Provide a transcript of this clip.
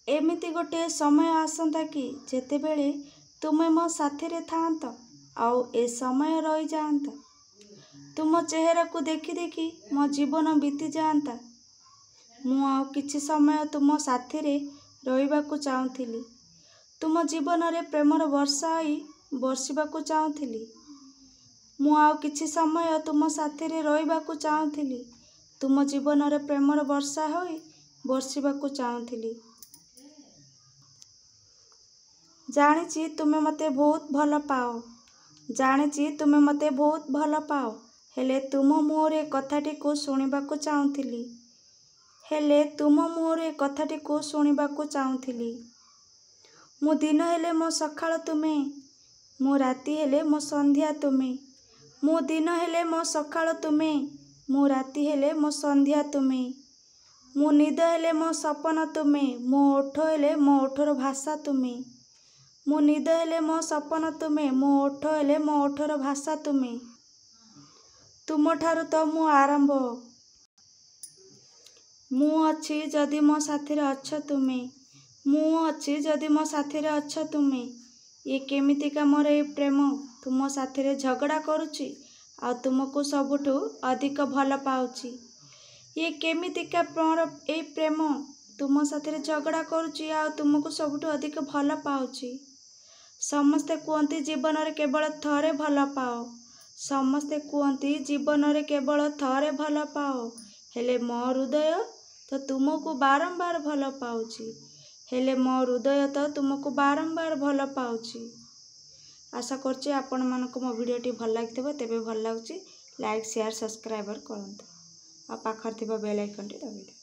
एमिति गोटे समय आसंता कि जेतेबेले तुमे मो साथी रे थांत आउ ए समय रही जाता। तुम चेहरा को देखी देखी मो जीवन बीती जाता। मु आउ किछि समय तुम साथी रे रहिबाकु चाहुथिली। तुम जीवन रे प्रेमर वर्षा होई बरसिबाकु चाहुथिली। मु आउ किछि समय तुम साथी रे रहिबाकु चाहुथिली। तुम जीवन रे प्रेमर वर्षा होई बरसिबाकु चाहुथिली। जानिछि तुमे मते बहुत भल पाओ। जानिछि तुमे मते बहुत भल पाओ। हेले तुम मोर ए कथाटी को सुनिबाकु चाहुथिली। हेले तुम मोर ए कथाटी को सुनिबाकु चाहुथिली। मु दिन हेले मो सखाळ तुमे। मु राति हेले मो संध्या तुमे। मु दिन हेले मो सखाळ तुमे। मु राति हेले मो संध्या तुमे। मु निद हेले मो सपन तुमे। मो ओठ हेले मो ओठर भाषा तुमे। मु निद हेले मो सपन तुमे। मो ओठ हेले मो ओठर भाषा तुमे। तुम ठारु तो मु आरंभ। मु अछि जदि मो साथी रे अछ तुमे। मु अछि जदि मो साथी रे अछ तुमे। ये केमितिका मोर ए प्रेम तुम साथी रे झगड़ा करूची आ तुमको सबुठु अधिक भल पाउची। ये केमितिका मोर ए प्रेम तुम साथी रे झगड़ा करूची आ तुमको सबुठु अधिक भल पाउची। समस्ते कुहंती जीवन रे केवल थरे भल पाओ। समस्ते कुहंती जीवन रे केवल थरे भल पाओ। हेले मो हृदय तो तुमको बारंबार भल पाउची। हेले मो हृदय तो तुमको बारंबार भल पाउची। आशा करछि आपण मानको मो वीडियोटी भल लागिथिबो। तेबे भल लागुची लाइक शेयर सब्सक्राइबर करंतु आ पाखर थिबा बेल आइकन टी दबाइदियो।